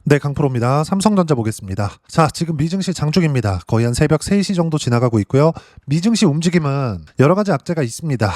네, 강프로입니다. 삼성전자 보겠습니다. 자, 지금 미증시 장중입니다. 거의 한 새벽 3시 정도 지나가고 있고요. 미증시 움직임은 여러 가지 악재가 있습니다.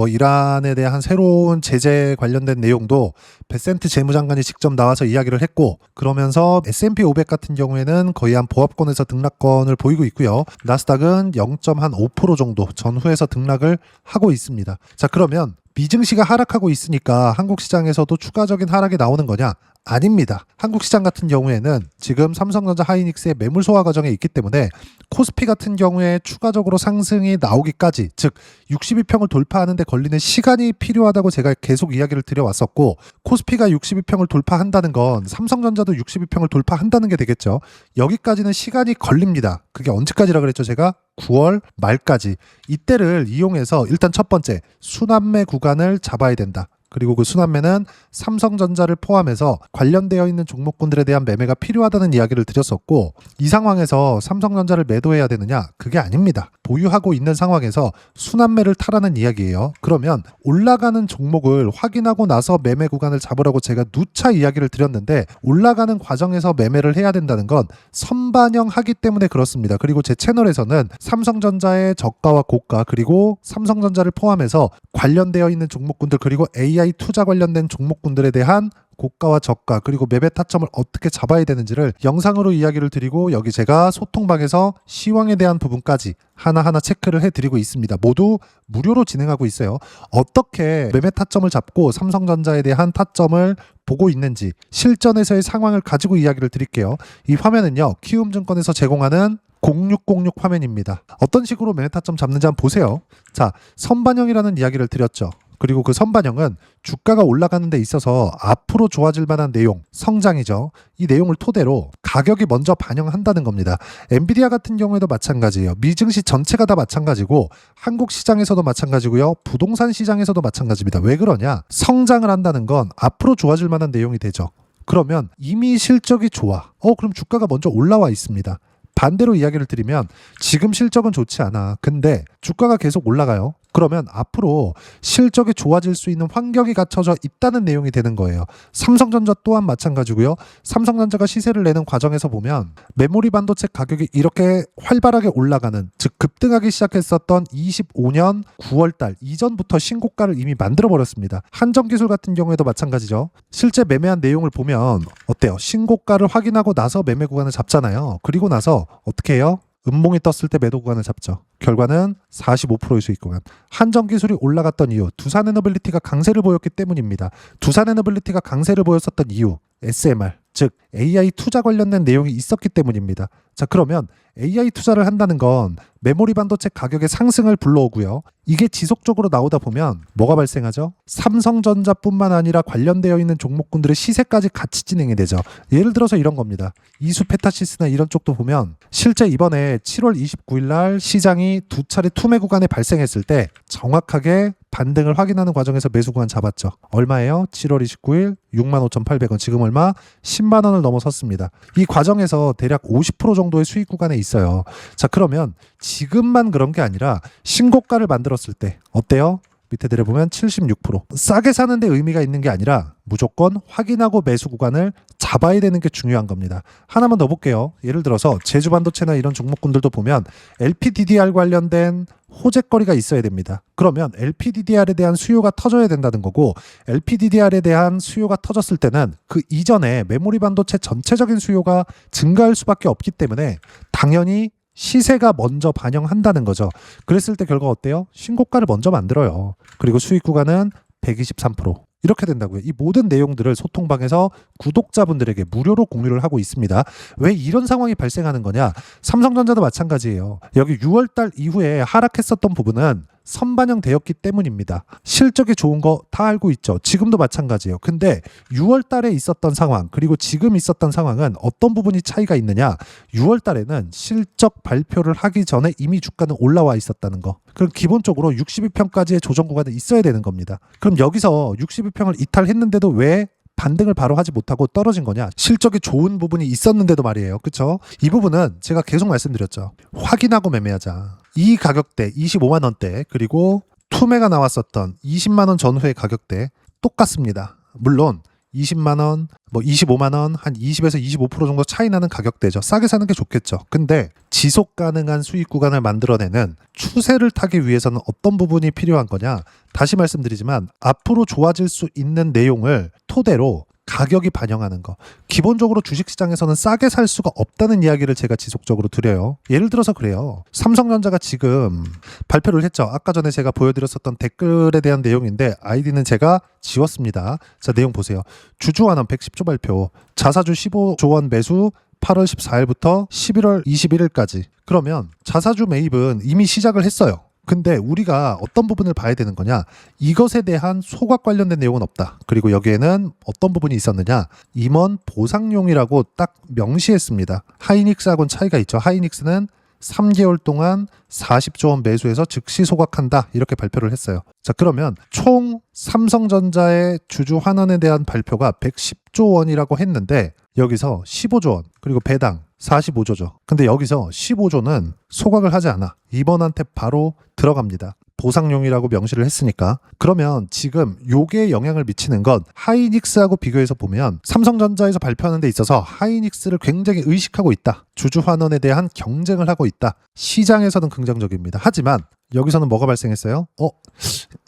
이란에 대한 새로운 제재 관련된 내용도 베센트 재무장관이 직접 나와서 이야기를 했고, 그러면서 S&P 500 같은 경우에는 거의 한 보합권에서 등락권을 보이고 있고요. 나스닥은 0.5% 정도 전후에서 등락을 하고 있습니다. 자, 그러면 미증시가 하락하고 있으니까 한국 시장에서도 추가적인 하락이 나오는 거냐? 아닙니다. 한국 시장 같은 경우에는 지금 삼성전자 하이닉스의 매물 소화 과정에 있기 때문에 코스피 같은 경우에 추가적으로 상승이 나오기까지, 즉 62평을 돌파하는 데 걸리는 시간이 필요하다고 제가 계속 이야기를 드려왔었고, 코스피가 62평을 돌파한다는 건 삼성전자도 62평을 돌파한다는 게 되겠죠. 여기까지는 시간이 걸립니다. 그게 언제까지라 그랬죠? 제가 9월 말까지. 이때를 이용해서 일단 첫 번째, 순환매 구간을 잡아야 된다. 그리고 그 순환매는 삼성전자를 포함해서 관련되어 있는 종목군들에 대한 매매가 필요하다는 이야기를 드렸었고, 이 상황에서 삼성전자를 매도해야 되느냐? 그게 아닙니다. 보유하고 있는 상황에서 순환매를 타라는 이야기예요. 그러면 올라가는 종목을 확인하고 나서 매매 구간을 잡으라고 제가 누차 이야기를 드렸는데, 올라가는 과정에서 매매를 해야 된다는 건 선반영하기 때문에 그렇습니다. 그리고 제 채널에서는 삼성전자의 저가와 고가, 그리고 삼성전자를 포함해서 관련되어 있는 종목군들, 그리고 AI 투자 관련된 종목군들에 대한 고가와 저가, 그리고 매매 타점을 어떻게 잡아야 되는지를 영상으로 이야기를 드리고, 여기 제가 소통방에서 시황에 대한 부분까지 하나하나 체크를 해드리고 있습니다. 모두 무료로 진행하고 있어요. 어떻게 매매 타점을 잡고 삼성전자에 대한 타점을 보고 있는지 실전에서의 상황을 가지고 이야기를 드릴게요. 이 화면은요, 키움증권에서 제공하는 0606 화면입니다. 어떤 식으로 매매 타점 잡는지 한번 보세요. 자, 선반영이라는 이야기를 드렸죠. 그리고 그 선반영은 주가가 올라가는 데 있어서 앞으로 좋아질 만한 내용, 성장이죠. 이 내용을 토대로 가격이 먼저 반영한다는 겁니다. 엔비디아 같은 경우에도 마찬가지예요. 미증시 전체가 다 마찬가지고, 한국 시장에서도 마찬가지고요. 부동산 시장에서도 마찬가지입니다. 왜 그러냐? 성장을 한다는 건 앞으로 좋아질 만한 내용이 되죠. 그러면 이미 실적이 좋아. 그럼 주가가 먼저 올라와 있습니다. 반대로 이야기를 드리면 지금 실적은 좋지 않아. 근데 주가가 계속 올라가요. 그러면 앞으로 실적이 좋아질 수 있는 환경이 갖춰져 있다는 내용이 되는 거예요. 삼성전자 또한 마찬가지고요. 삼성전자가 시세를 내는 과정에서 보면 메모리 반도체 가격이 이렇게 활발하게 올라가는, 즉 급등하기 시작했었던 25년 9월달 이전부터 신고가를 이미 만들어 버렸습니다. 한정기술 같은 경우에도 마찬가지죠. 실제 매매한 내용을 보면 어때요? 신고가를 확인하고 나서 매매 구간을 잡잖아요. 그리고 나서 어떻게 해요? 음봉이 떴을 때 매도 구간을 잡죠. 결과는 45%의 수익 구간. 한정기술이 올라갔던 이유, 두산에너빌리티가 강세를 보였기 때문입니다. 두산에너빌리티가 강세를 보였었던 이유, SMR, 즉 AI 투자 관련된 내용이 있었기 때문입니다. 자, 그러면 AI 투자를 한다는 건 메모리 반도체 가격의 상승을 불러오고요. 이게 지속적으로 나오다 보면 뭐가 발생하죠? 삼성전자뿐만 아니라 관련되어 있는 종목군들의 시세까지 같이 진행이 되죠. 예를 들어서 이런 겁니다. 이수 페타시스나 이런 쪽도 보면 실제 이번에 7월 29일 날 시장이 두 차례 투매 구간에 발생했을 때 정확하게 반등을 확인하는 과정에서 매수 구간 잡았죠. 얼마예요? 7월 29일 65,800원. 지금 얼마? 10만 원을 넘어섰습니다. 이 과정에서 대략 50% 정도의 수익 구간에 있어요. 자, 그러면 지금만 그런 게 아니라 신고가를 만들었을 때 어때요? 밑에 내려보면 76%. 싸게 사는 데 의미가 있는 게 아니라 무조건 확인하고 매수 구간을 잡아야 되는 게 중요한 겁니다. 하나만 더 볼게요. 예를 들어서 제주반도체나 이런 종목군들도 보면 LPDDR 관련된 호재거리가 있어야 됩니다. 그러면 LPDDR에 대한 수요가 터져야 된다는 거고, LPDDR에 대한 수요가 터졌을 때는 그 이전에 메모리 반도체 전체적인 수요가 증가할 수밖에 없기 때문에 당연히 시세가 먼저 반영한다는 거죠. 그랬을 때 결과 어때요? 신고가를 먼저 만들어요. 그리고 수익 구간은 123%. 이렇게 된다고요. 이 모든 내용들을 소통방에서 구독자분들에게 무료로 공유를 하고 있습니다. 왜 이런 상황이 발생하는 거냐? 삼성전자도 마찬가지예요. 여기 6월달 이후에 하락했었던 부분은 선반영되었기 때문입니다. 실적이 좋은 거 다 알고 있죠. 지금도 마찬가지예요. 근데 6월 달에 있었던 상황, 그리고 지금 있었던 상황은 어떤 부분이 차이가 있느냐? 6월 달에는 실적 발표를 하기 전에 이미 주가는 올라와 있었다는 거. 그럼 기본적으로 62평까지의 조정 구간은 있어야 되는 겁니다. 그럼 여기서 62평을 이탈했는데도 왜 반등을 바로 하지 못하고 떨어진 거냐? 실적이 좋은 부분이 있었는데도 말이에요. 그렇죠? 이 부분은 제가 계속 말씀드렸죠. 확인하고 매매하자. 이 가격대 25만 원대, 그리고 투매가 나왔었던 20만 원 전후의 가격대 똑같습니다. 물론 20만 원, 뭐 25만 원, 한 20에서 25% 정도 차이 나는 가격대죠. 싸게 사는 게 좋겠죠. 근데 지속 가능한 수익 구간을 만들어내는 추세를 타기 위해서는 어떤 부분이 필요한 거냐? 다시 말씀드리지만 앞으로 좋아질 수 있는 내용을 토대로 가격이 반영하는 거. 기본적으로 주식시장에서는 싸게 살 수가 없다는 이야기를 제가 지속적으로 드려요. 예를 들어서 그래요. 삼성전자가 지금 발표를 했죠. 아까 전에 제가 보여드렸었던 댓글에 대한 내용인데 아이디는 제가 지웠습니다. 자, 내용 보세요. 주주환원 110조 발표. 자사주 15조 원 매수 8월 14일부터 11월 21일까지. 그러면 자사주 매입은 이미 시작을 했어요. 근데 우리가 어떤 부분을 봐야 되는 거냐? 이것에 대한 소각 관련된 내용은 없다. 그리고 여기에는 어떤 부분이 있었느냐? 임원 보상용이라고 딱 명시했습니다. 하이닉스하고는 차이가 있죠. 하이닉스는 3개월 동안 40조 원 매수해서 즉시 소각한다. 이렇게 발표를 했어요. 자, 그러면 총 삼성전자의 주주 환원에 대한 발표가 110조 원이라고 했는데 여기서 15조 원, 그리고 배당 45조죠. 근데 여기서 15조는 소각을 하지 않아. 임원한테 바로 들어갑니다. 보상용이라고 명시를 했으니까. 그러면 지금 요게 영향을 미치는 건 하이닉스하고 비교해서 보면 삼성전자에서 발표하는 데 있어서 하이닉스를 굉장히 의식하고 있다. 주주 환원에 대한 경쟁을 하고 있다. 시장에서는 긍정적입니다. 하지만 여기서는 뭐가 발생했어요?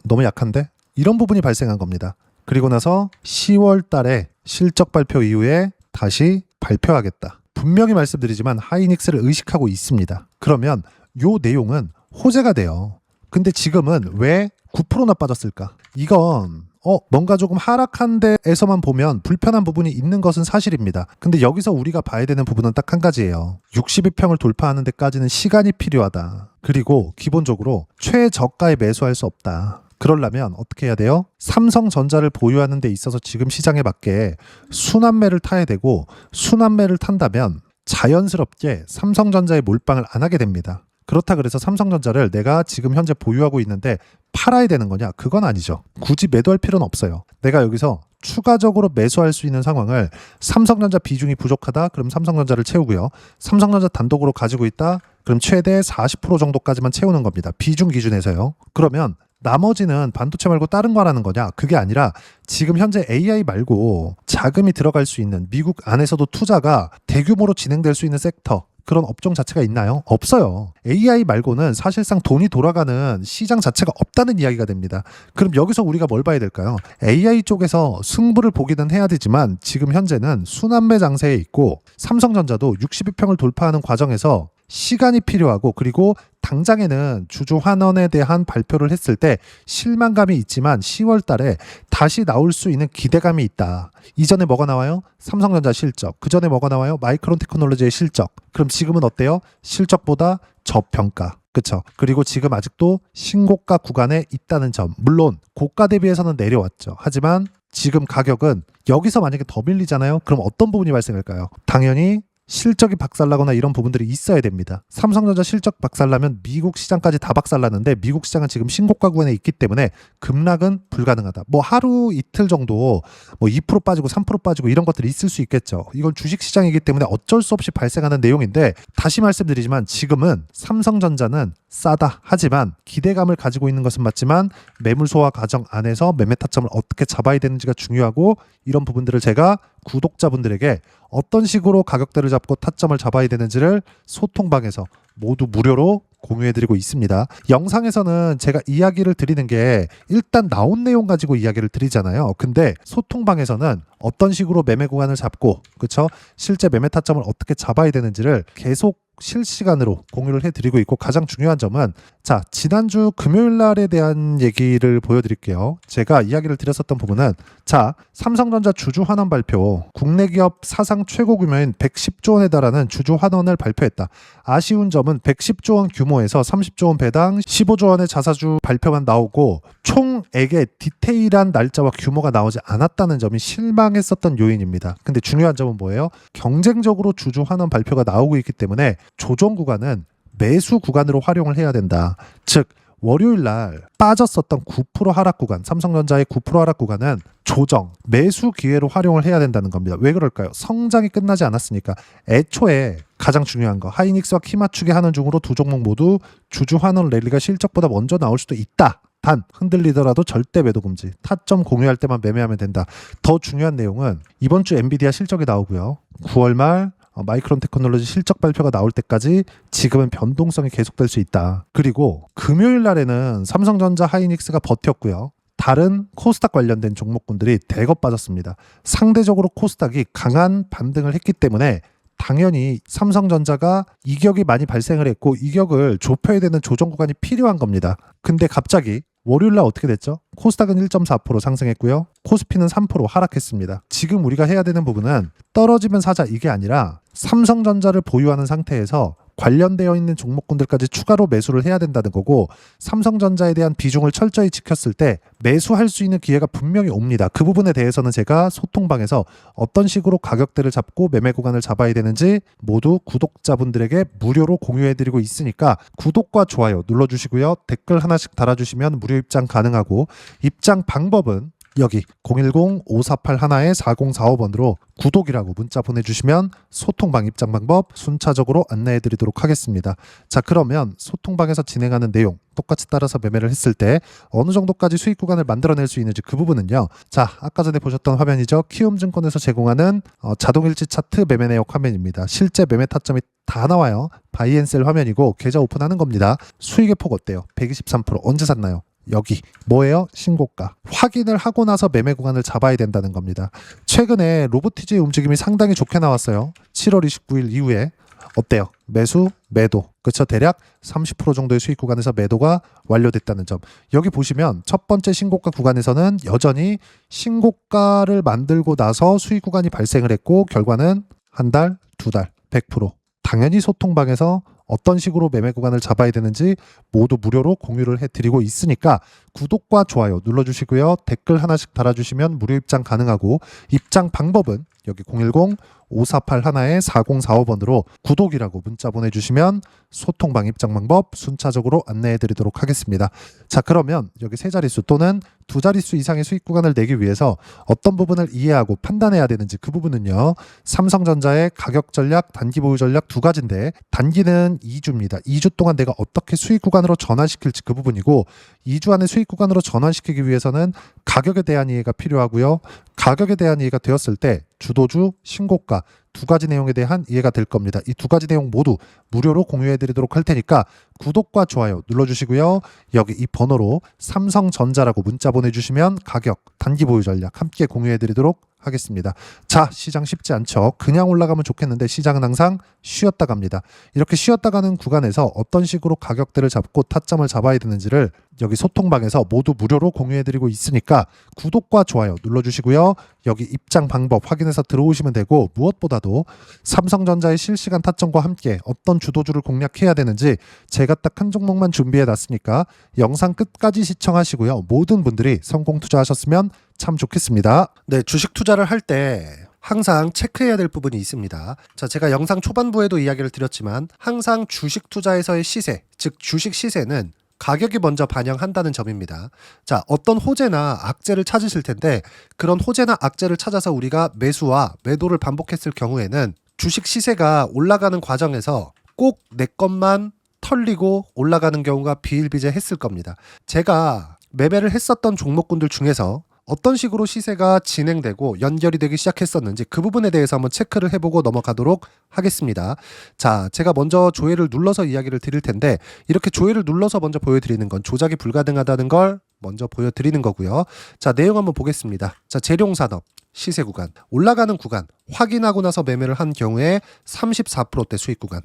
너무 약한데? 이런 부분이 발생한 겁니다. 그리고 나서 10월 달에 실적 발표 이후에 다시 발표하겠다. 분명히 말씀드리지만 하이닉스를 의식하고 있습니다. 그러면 요 내용은 호재가 돼요. 근데 지금은 왜 9%나 빠졌을까? 이건 뭔가 조금 하락한 데에서만 보면 불편한 부분이 있는 것은 사실입니다. 근데 여기서 우리가 봐야 되는 부분은 딱 한 가지예요. 62평을 돌파하는 데까지는 시간이 필요하다. 그리고 기본적으로 최저가에 매수할 수 없다. 그러려면 어떻게 해야 돼요? 삼성전자를 보유하는 데 있어서 지금 시장에 맞게 순환매를 타야 되고, 순환매를 탄다면 자연스럽게 삼성전자에 몰빵을 안 하게 됩니다. 그렇다 그래서 삼성전자를 내가 지금 현재 보유하고 있는데 팔아야 되는 거냐? 그건 아니죠. 굳이 매도할 필요는 없어요. 내가 여기서 추가적으로 매수할 수 있는 상황을, 삼성전자 비중이 부족하다? 그럼 삼성전자를 채우고요. 삼성전자 단독으로 가지고 있다? 그럼 최대 40% 정도까지만 채우는 겁니다. 비중 기준에서요. 그러면 나머지는 반도체 말고 다른 거라는 거냐? 그게 아니라 지금 현재 AI 말고 자금이 들어갈 수 있는, 미국 안에서도 투자가 대규모로 진행될 수 있는 섹터, 그런 업종 자체가 있나요? 없어요. AI 말고는 사실상 돈이 돌아가는 시장 자체가 없다는 이야기가 됩니다. 그럼 여기서 우리가 뭘 봐야 될까요? AI 쪽에서 승부를 보기는 해야 되지만 지금 현재는 순환매 장세에 있고, 삼성전자도 62평을 돌파하는 과정에서 시간이 필요하고, 그리고 당장에는 주주 환원에 대한 발표를 했을 때 실망감이 있지만 10월 달에 다시 나올 수 있는 기대감이 있다. 이전에 뭐가 나와요? 삼성전자 실적. 그 전에 뭐가 나와요? 마이크론 테크놀로지의 실적. 그럼 지금은 어때요? 실적보다 저평가. 그쵸? 그리고 지금 아직도 신고가 구간에 있다는 점. 물론 고가 대비해서는 내려왔죠. 하지만 지금 가격은 여기서 만약에 더 밀리잖아요? 그럼 어떤 부분이 발생할까요? 당연히 실적이 박살나거나 이런 부분들이 있어야 됩니다. 삼성전자 실적 박살나면 미국 시장까지 다 박살나는데 미국 시장은 지금 신고가 구간에 있기 때문에 급락은 불가능하다. 뭐 하루 이틀 정도 뭐 2% 빠지고 3% 빠지고 이런 것들이 있을 수 있겠죠. 이건 주식 시장이기 때문에 어쩔 수 없이 발생하는 내용인데, 다시 말씀드리지만 지금은 삼성전자는 싸다. 하지만 기대감을 가지고 있는 것은 맞지만 매물 소화 과정 안에서 매매 타점을 어떻게 잡아야 되는지가 중요하고, 이런 부분들을 제가 구독자분들에게 어떤 식으로 가격대를 잡고 타점을 잡아야 되는지를 소통방에서 모두 무료로 공유해드리고 있습니다. 영상에서는 제가 이야기를 드리는 게 일단 나온 내용 가지고 이야기를 드리잖아요. 근데 소통방에서는 어떤 식으로 매매 구간을 잡고, 그쵸? 실제 매매 타점을 어떻게 잡아야 되는지를 계속 실시간으로 공유를 해드리고 있고, 가장 중요한 점은, 자, 지난주 금요일 날에 대한 얘기를 보여드릴게요. 제가 이야기를 드렸었던 부분은, 자, 삼성전자 주주 환원 발표, 국내 기업 사상 최고 규모인 110조 원에 달하는 주주 환원을 발표했다. 아쉬운 점은 110조 원 규모에서 30조 원 배당, 15조 원의 자사주 발표만 나오고 총액의 디테일한 날짜와 규모가 나오지 않았다는 점이 실망했었던 요인입니다. 근데 중요한 점은 뭐예요? 경쟁적으로 주주 환원 발표가 나오고 있기 때문에 조정 구간은 매수 구간으로 활용을 해야 된다. 즉 월요일 날 빠졌었던 9% 하락 구간, 삼성전자의 9% 하락 구간은 조정, 매수 기회로 활용을 해야 된다는 겁니다. 왜 그럴까요? 성장이 끝나지 않았으니까. 애초에 가장 중요한 거, 하이닉스와 키 맞추기 하는 중으로 두 종목 모두 주주 환원 랠리가 실적보다 먼저 나올 수도 있다. 단 흔들리더라도 절대 매도 금지. 타점 공유할 때만 매매하면 된다. 더 중요한 내용은 이번 주 엔비디아 실적이 나오고요. 9월 말 마이크론 테크놀로지 실적 발표가 나올 때까지 지금은 변동성이 계속될 수 있다. 그리고 금요일 날에는 삼성전자, 하이닉스가 버텼고요. 다른 코스닥 관련된 종목군들이 대거 빠졌습니다. 상대적으로 코스닥이 강한 반등을 했기 때문에 당연히 삼성전자가 이격이 많이 발생을 했고 이격을 좁혀야 되는 조정 구간이 필요한 겁니다. 근데 갑자기 월요일날 어떻게 됐죠? 코스닥은 1.4% 상승했고요. 코스피는 3% 하락했습니다. 지금 우리가 해야 되는 부분은 떨어지면 사자 이게 아니라 삼성전자를 보유하는 상태에서 관련되어 있는 종목군들까지 추가로 매수를 해야 된다는 거고 삼성전자에 대한 비중을 철저히 지켰을 때 매수할 수 있는 기회가 분명히 옵니다. 그 부분에 대해서는 제가 소통방에서 어떤 식으로 가격대를 잡고 매매 구간을 잡아야 되는지 모두 구독자분들에게 무료로 공유해드리고 있으니까 구독과 좋아요 눌러주시고요. 댓글 하나씩 달아주시면 무료 입장 가능하고 입장 방법은 여기 010-5481-4045번으로 구독이라고 문자 보내주시면 소통방 입장 방법 순차적으로 안내해드리도록 하겠습니다. 자, 그러면 소통방에서 진행하는 내용 똑같이 따라서 매매를 했을 때 어느 정도까지 수익 구간을 만들어낼 수 있는지 그 부분은요. 자, 아까 전에 보셨던 화면이죠. 키움증권에서 제공하는 자동일치 차트 매매 내역 화면입니다. 실제 매매 타점이 다 나와요. 바이앤셀 화면이고 계좌 오픈하는 겁니다. 수익의 폭 어때요? 123%. 언제 샀나요? 여기 뭐예요? 신고가. 확인을 하고 나서 매매 구간을 잡아야 된다는 겁니다. 최근에 로보티즈의 움직임이 상당히 좋게 나왔어요. 7월 29일 이후에 어때요? 매수, 매도. 그쵸? 대략 30% 정도의 수익 구간에서 매도가 완료됐다는 점. 여기 보시면 첫 번째 신고가 구간에서는 여전히 신고가를 만들고 나서 수익 구간이 발생을 했고 결과는 한 달, 두 달, 100%. 당연히 소통방에서 어떤 식으로 매매 구간을 잡아야 되는지 모두 무료로 공유를 해드리고 있으니까 구독과 좋아요 눌러주시고요. 댓글 하나씩 달아주시면 무료 입장 가능하고 입장 방법은 여기 010-5481-4045번으로 구독이라고 문자 보내주시면 소통방 입장 방법 순차적으로 안내해드리도록 하겠습니다. 자, 그러면 여기 세 자릿수 또는 두 자릿수 이상의 수익 구간을 내기 위해서 어떤 부분을 이해하고 판단해야 되는지 그 부분은요. 삼성전자의 가격 전략, 단기 보유 전략 두 가지인데 단기는 2주입니다. 2주 동안 내가 어떻게 수익 구간으로 전환시킬지 그 부분이고 2주 안에 수익 구간으로 전환시키기 위해서는 가격에 대한 이해가 필요하고요. 가격에 대한 이해가 되었을 때 주도주, 신고가 두 가지 내용에 대한 이해가 될 겁니다. 이 두 가지 내용 모두 무료로 공유해드리도록 할 테니까 구독과 좋아요 눌러주시고요. 여기 이 번호로 삼성전자라고 문자 보내주시면 가격, 단기 보유 전략 함께 공유해드리도록 하겠습니다. 자, 시장 쉽지 않죠. 그냥 올라가면 좋겠는데 시장은 항상 쉬었다 갑니다. 이렇게 쉬었다 가는 구간에서 어떤 식으로 가격대를 잡고 타점을 잡아야 되는지를 여기 소통방에서 모두 무료로 공유해드리고 있으니까 구독과 좋아요 눌러주시고요. 여기 입장 방법 확인해서 들어오시면 되고 무엇보다도 삼성전자의 실시간 타점과 함께 어떤 주도주를 공략해야 되는지 제가 딱 한 종목만 준비해 놨으니까 영상 끝까지 시청하시고요. 모든 분들이 성공 투자하셨으면 참 좋겠습니다. 네, 주식 투자를 할 때 항상 체크해야 될 부분이 있습니다. 자, 제가 영상 초반부에도 이야기를 드렸지만 항상 주식 투자에서의 시세, 즉 주식 시세는 가격이 먼저 반영한다는 점입니다. 자, 어떤 호재나 악재를 찾으실 텐데 그런 호재나 악재를 찾아서 우리가 매수와 매도를 반복했을 경우에는 주식 시세가 올라가는 과정에서 꼭 내 것만 털리고 올라가는 경우가 비일비재했을 겁니다. 제가 매매를 했었던 종목군들 중에서 어떤 식으로 시세가 진행되고 연결이 되기 시작했었는지 그 부분에 대해서 한번 체크를 해보고 넘어가도록 하겠습니다. 자, 제가 먼저 조회를 눌러서 이야기를 드릴 텐데 이렇게 조회를 눌러서 먼저 보여드리는 건 조작이 불가능하다는 걸 먼저 보여드리는 거고요. 자, 내용 한번 보겠습니다. 자, 재룡산업 시세 구간, 올라가는 구간 확인하고 나서 매매를 한 경우에 34%대 수익 구간.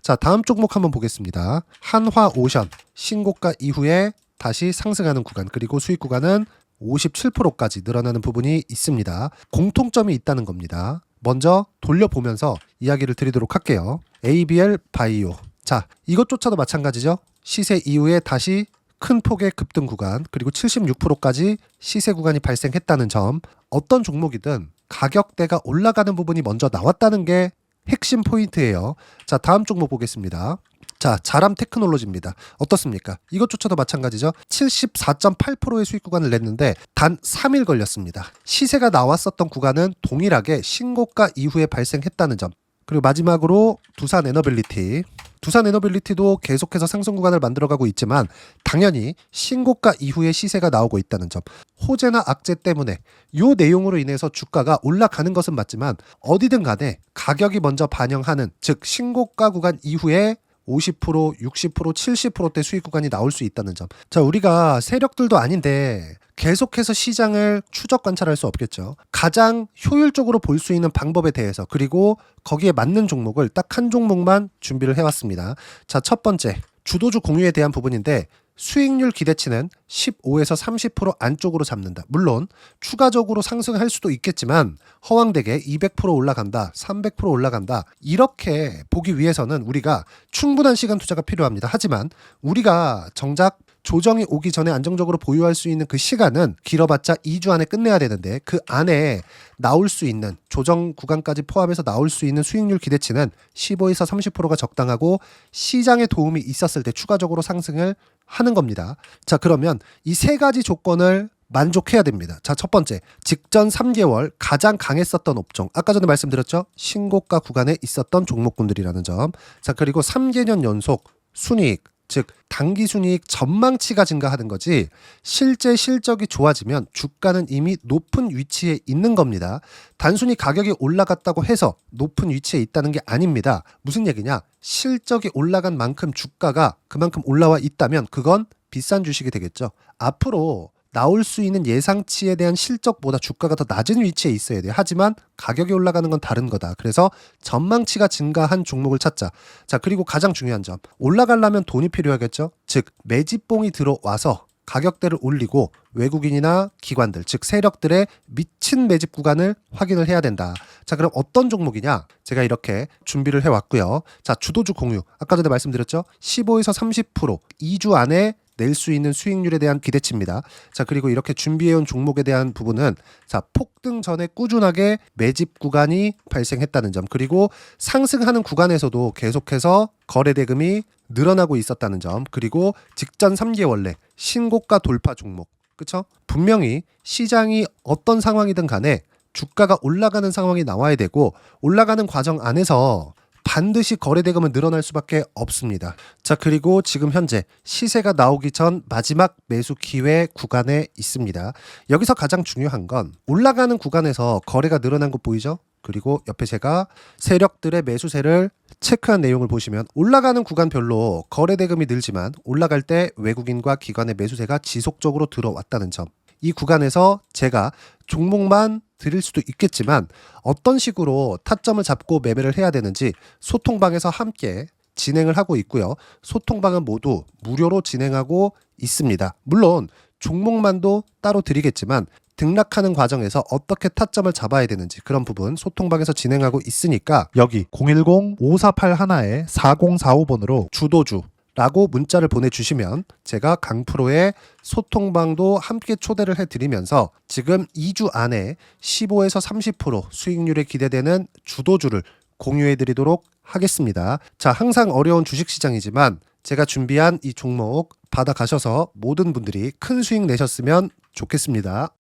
자, 다음 종목 한번 보겠습니다. 한화오션 신고가 이후에 다시 상승하는 구간 그리고 수익 구간은 57%까지 늘어나는 부분이 있습니다. 공통점이 있다는 겁니다. 먼저 돌려보면서 이야기를 드리도록 할게요. ABL 바이오. 자, 이것조차도 마찬가지죠. 시세 이후에 다시 큰 폭의 급등 구간 그리고 76%까지 시세 구간이 발생했다는 점. 어떤 종목이든 가격대가 올라가는 부분이 먼저 나왔다는 게 핵심 포인트예요. 자, 다음 종목 보겠습니다. 자, 자람 테크놀로지입니다. 어떻습니까? 이것조차도 마찬가지죠. 74.8%의 수익 구간을 냈는데 단 3일 걸렸습니다. 시세가 나왔었던 구간은 동일하게 신고가 이후에 발생했다는 점. 그리고 마지막으로 두산 에너빌리티. 두산 에너빌리티도 계속해서 상승 구간을 만들어가고 있지만 당연히 신고가 이후에 시세가 나오고 있다는 점, 호재나 악재 때문에 이 내용으로 인해서 주가가 올라가는 것은 맞지만 어디든 간에 가격이 먼저 반영하는, 즉 신고가 구간 이후에 50%, 60%, 70%대 수익 구간이 나올 수 있다는 점. 자, 우리가 세력들도 아닌데 계속해서 시장을 추적 관찰할 수 없겠죠. 가장 효율적으로 볼 수 있는 방법에 대해서, 그리고 거기에 맞는 종목을 딱 한 종목만 준비를 해왔습니다. 자, 첫 번째 주도주 공유에 대한 부분인데, 수익률 기대치는 15에서 30% 안쪽으로 잡는다. 물론 추가적으로 상승할 수도 있겠지만 허황되게 200% 올라간다, 300% 올라간다, 이렇게 보기 위해서는 우리가 충분한 시간 투자가 필요합니다. 하지만 우리가 정작 조정이 오기 전에 안정적으로 보유할 수 있는 그 시간은 길어봤자 2주 안에 끝내야 되는데, 그 안에 나올 수 있는 조정 구간까지 포함해서 나올 수 있는 수익률 기대치는 15에서 30%가 적당하고 시장에 도움이 있었을 때 추가적으로 상승을 하는 겁니다. 자, 그러면 이 세 가지 조건을 만족해야 됩니다. 자, 첫 번째, 직전 3개월 가장 강했었던 업종, 아까 전에 말씀드렸죠? 신고가 구간에 있었던 종목군들이라는 점. 자, 그리고 3개년 연속 순이익, 즉 단기 순이익 전망치가 증가하는 거지, 실제 실적이 좋아지면 주가는 이미 높은 위치에 있는 겁니다. 단순히 가격이 올라갔다고 해서 높은 위치에 있다는 게 아닙니다. 무슨 얘기냐? 실적이 올라간 만큼 주가가 그만큼 올라와 있다면 그건 비싼 주식이 되겠죠. 앞으로 나올 수 있는 예상치에 대한 실적보다 주가가 더 낮은 위치에 있어야 돼요. 하지만 가격이 올라가는 건 다른 거다. 그래서 전망치가 증가한 종목을 찾자. 자, 그리고 가장 중요한 점, 올라가려면 돈이 필요하겠죠. 즉 매집봉이 들어와서 가격대를 올리고 외국인이나 기관들, 즉 세력들의 미친 매집 구간을 확인을 해야 된다. 자, 그럼 어떤 종목이냐? 제가 이렇게 준비를 해왔고요. 자, 주도주 공유, 아까 전에 말씀드렸죠? 15에서 30% 2주 안에 낼 수 있는 수익률에 대한 기대치입니다. 자, 그리고 이렇게 준비해온 종목에 대한 부분은, 자, 폭등 전에 꾸준하게 매집 구간이 발생했다는 점, 그리고 상승하는 구간에서도 계속해서 거래 대금이 늘어나고 있었다는 점, 그리고 직전 3개월 내 신고가 돌파 종목, 그쵸? 분명히 시장이 어떤 상황이든 간에 주가가 올라가는 상황이 나와야 되고, 올라가는 과정 안에서 반드시 거래 대금은 늘어날 수밖에 없습니다. 자, 그리고 지금 현재 시세가 나오기 전 마지막 매수 기회 구간에 있습니다. 여기서 가장 중요한 건 올라가는 구간에서 거래가 늘어난 거 보이죠? 그리고 옆에 제가 세력들의 매수세를 체크한 내용을 보시면 올라가는 구간별로 거래 대금이 늘지만 올라갈 때 외국인과 기관의 매수세가 지속적으로 들어왔다는 점. 이 구간에서 제가 종목만 드릴 수도 있겠지만 어떤 식으로 타점을 잡고 매매를 해야 되는지 소통방에서 함께 진행을 하고 있고요. 소통방은 모두 무료로 진행하고 있습니다. 물론 종목만도 따로 드리겠지만 등락하는 과정에서 어떻게 타점을 잡아야 되는지 그런 부분 소통방에서 진행하고 있으니까 여기 010-5481-4045번으로 주도주 라고 문자를 보내주시면 제가 강프로의 소통방도 함께 초대를 해드리면서 지금 2주 안에 15에서 30% 수익률에 기대되는 주도주를 공유해드리도록 하겠습니다. 자, 항상 어려운 주식시장이지만 제가 준비한 이 종목 받아가셔서 모든 분들이 큰 수익 내셨으면 좋겠습니다.